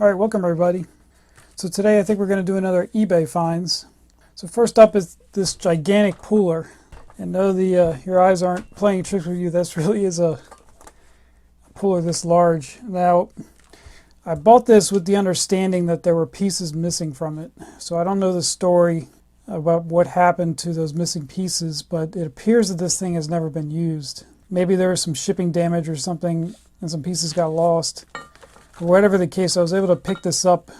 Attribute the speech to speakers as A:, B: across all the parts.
A: Alright, welcome everybody. So today I think we're going to do another eBay finds. So first up is this gigantic puller. And no, your eyes aren't playing tricks with you. This really is a puller this large. Now, I bought this with the understanding that there were pieces missing from it. So I don't know the story about what happened to those missing pieces, but it appears that this thing has never been used. Maybe there was some shipping damage or something and some pieces got lost. Whatever the case, I was able to pick this up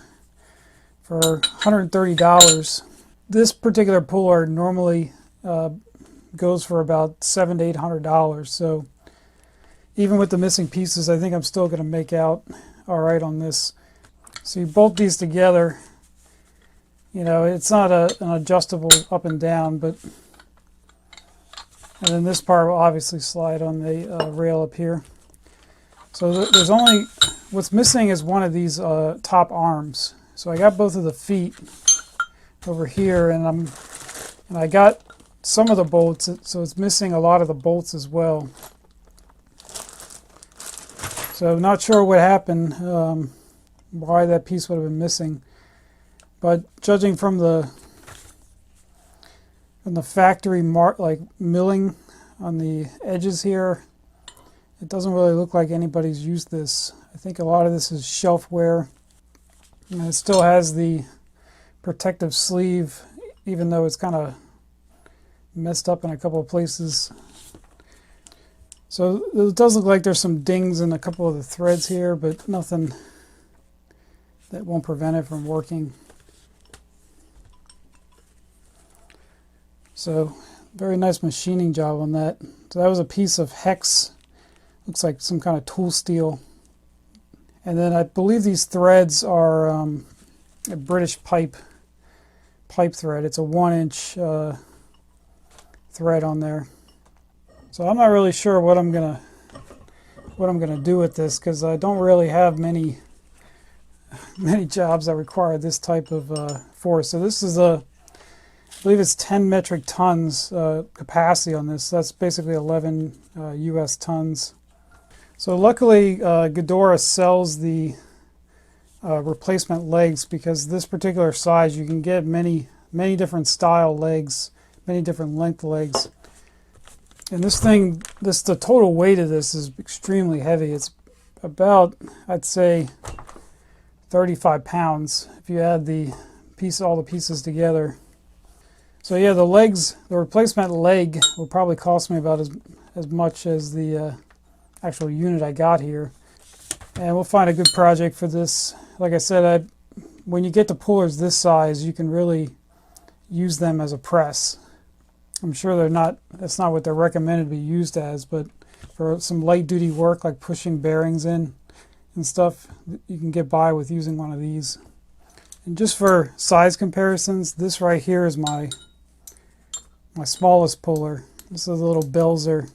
A: for $130. This particular puller normally goes for about $700 to $800. So even with the missing pieces, I think I'm still going to make out all right on this. So you bolt these together. You know, it's not an adjustable up and down, but and then this part will obviously slide on the rail up here. So there's only, what's missing is one of these top arms. So I got both of the feet over here, and I got some of the bolts, so it's missing a lot of the bolts as well. So not sure what happened, why that piece would have been missing. But judging from the factory milling on the edges here, it doesn't really look like anybody's used this. I think a lot of this is shelfware. And it still has the protective sleeve, even though it's kind of messed up in a couple of places. So it does look like there's some dings in a couple of the threads here, but nothing that won't prevent it from working. So very nice machining job on that. So that was a piece of hex. Looks like some kind of tool steel. And then I believe these threads are a British pipe thread. It's a 1-inch thread on there. So I'm not really sure what I'm gonna do with this, because I don't really have many jobs that require this type of force. So this is I believe it's 10 metric tons capacity on this. That's basically 11 US tons. So luckily, Gedore sells the replacement legs, because this particular size you can get many different style legs, many different length legs. And this thing, the total weight of this is extremely heavy. It's about, I'd say, 35 pounds if you add all the pieces together. So yeah, the replacement leg will probably cost me about as much as the actual unit I got here. And we'll find a good project for this. Like I said, when you get to pullers this size, you can really use them as a press. I'm sure that's not what they're recommended to be used as, but for some light duty work like pushing bearings in and stuff, you can get by with using one of these. And just for size comparisons, this right here is my smallest puller. This is a little Belzer.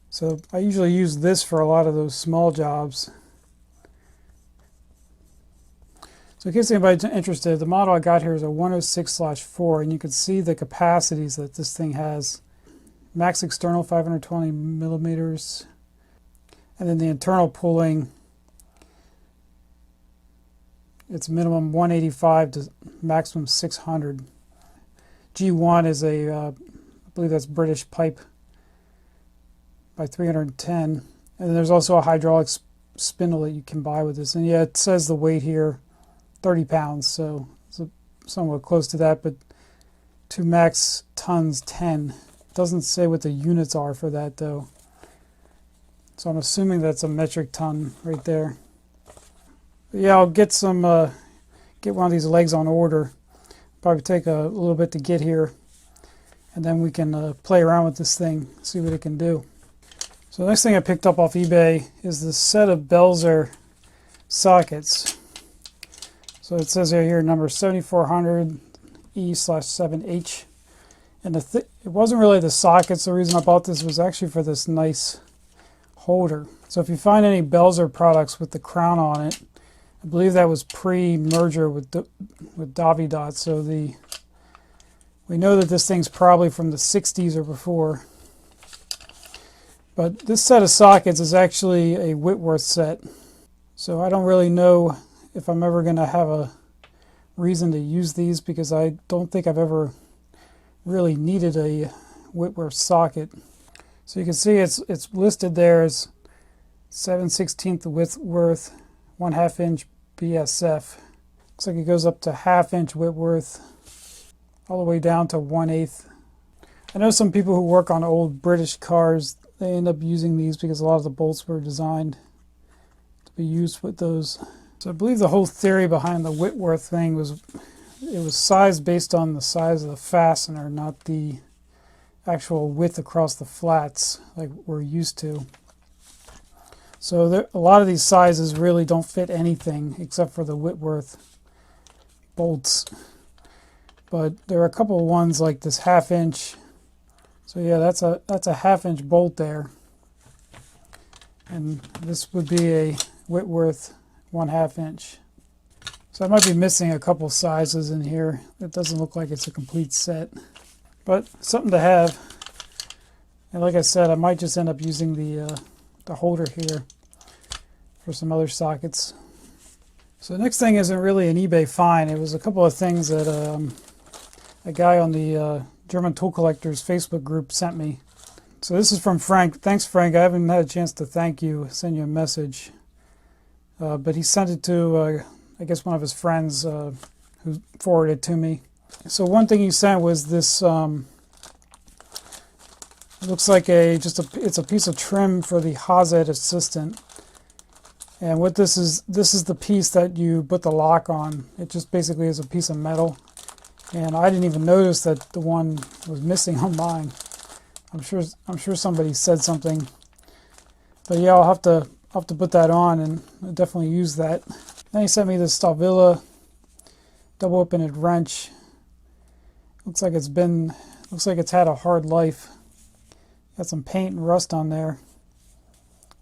A: So I usually use this for a lot of those small jobs. So in case anybody's interested, the model I got here is a 106/4, and you can see the capacities that this thing has. Max external 520 millimeters, and then the internal pulling, it's minimum 185 to maximum 600. G1 is I believe that's British pipe by 310, and then there's also a hydraulic spindle that you can buy with this. And yeah, it says the weight here 30 pounds, so it's somewhat close to that, but to max tons 10. It doesn't say what the units are for that though, so I'm assuming that's a metric ton right there. But yeah, I'll get one of these legs on order. Probably take a little bit to get here, and then we can play around with this thing, see what it can do. So the next thing I picked up off eBay is this set of Belzer sockets. So it says here number 7400 E/7H, and it wasn't really the sockets. The reason I bought this was actually for this nice holder. So if you find any Belzer products with the crown on it, I believe that was pre-merger with Davidoff. So we know that this thing's probably from the 60s or before. But this set of sockets is actually a Whitworth set. So I don't really know if I'm ever going to have a reason to use these, because I don't think I've ever really needed a Whitworth socket. So you can see it's listed there as 7/16 Whitworth, 1/2 inch BSF. Looks like it goes up to 1/2 inch Whitworth, all the way down to 1/8. I know some people who work on old British cars, they end up using these because a lot of the bolts were designed to be used with those. So I believe the whole theory behind the Whitworth thing was it was sized based on the size of the fastener, not the actual width across the flats like we're used to. So a lot of these sizes really don't fit anything except for the Whitworth bolts. But there are a couple of ones like this 1/2 inch. So yeah, that's a 1/2 inch bolt there. And this would be a Whitworth 1/2 inch. So I might be missing a couple sizes in here. It doesn't look like it's a complete set, but something to have. And like I said, I might just end up using the holder here for some other sockets. So the next thing isn't really an eBay find. It was a couple of things that a guy on the German Tool Collectors Facebook group sent me. So this is from Frank. Thanks, Frank. I haven't had a chance to thank you, send you a message. But he sent it to, I guess, one of his friends who forwarded it to me. So one thing he sent was this, it looks like it's a piece of trim for the Hazet Assistant. And what this is the piece that you put the lock on. It just basically is a piece of metal. And I didn't even notice that the one was missing on mine. I'm sure somebody said something. But yeah, I'll have to put that on, and I'll definitely use that. Then he sent me this Stavilla double open-ended wrench. Looks like it's had a hard life. Got some paint and rust on there,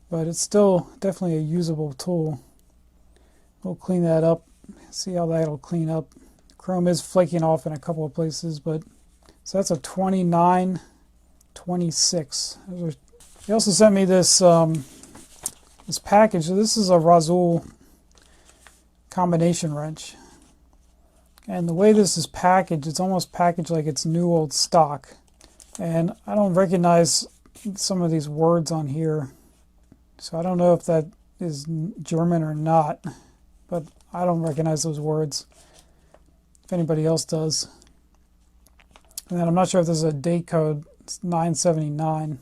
A: but it's still definitely a usable tool. We'll clean that up, see how that'll clean up. Chrome is flaking off in a couple of places, but so that's a 2926. He also sent me this this package. So this is a Razul combination wrench, and the way this is packaged, it's almost packaged like it's new old stock. And I don't recognize some of these words on here, so I don't know if that is German or not, but I don't recognize those words. If anybody else does. And then I'm not sure if this is a date code. It's 979.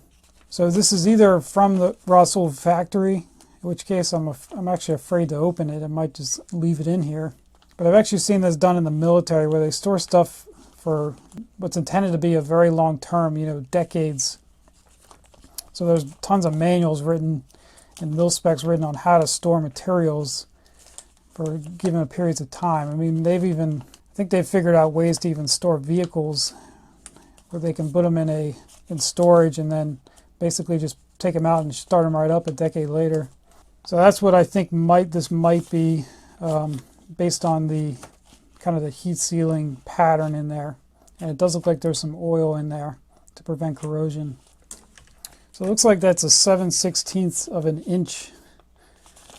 A: So this is either from the Razul factory, in which case I'm actually afraid to open it. I might just leave it in here. But I've actually seen this done in the military, where they store stuff for what's intended to be a very long term, decades. So there's tons of manuals written and mil specs written on how to store materials for given periods of time. I mean, I think they've figured out ways to even store vehicles where they can put them in storage and then basically just take them out and start them right up a decade later. So that's what I think this might be, based on the kind of the heat sealing pattern in there. And it does look like there's some oil in there to prevent corrosion. So it looks like that's a 7/16 of an inch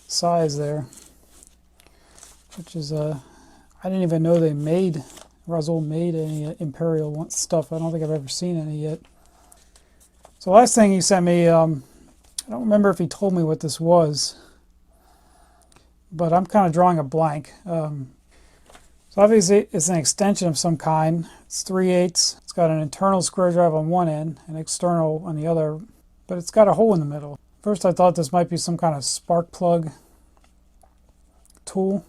A: size there, which is I didn't even know Razul made any Imperial stuff. I don't think I've ever seen any yet. So last thing he sent me, I don't remember if he told me what this was, but I'm kind of drawing a blank. So obviously it's an extension of some kind. It's 3/8. It's got an internal square drive on one end and external on the other, but it's got a hole in the middle. First I thought this might be some kind of spark plug tool.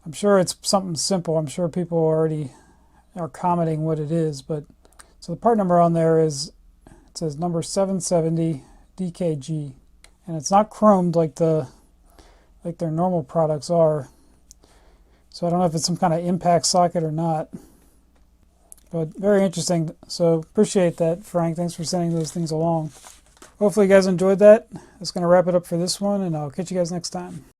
A: I'm sure it's something simple. I'm sure people already are commenting what it is, but so the part number on there it says number 770 DKG, and it's not chromed like their normal products are. So I don't know if it's some kind of impact socket or not, but very interesting. So appreciate that, Frank. Thanks for sending those things along. Hopefully you guys enjoyed that. That's going to wrap it up for this one, and I'll catch you guys next time.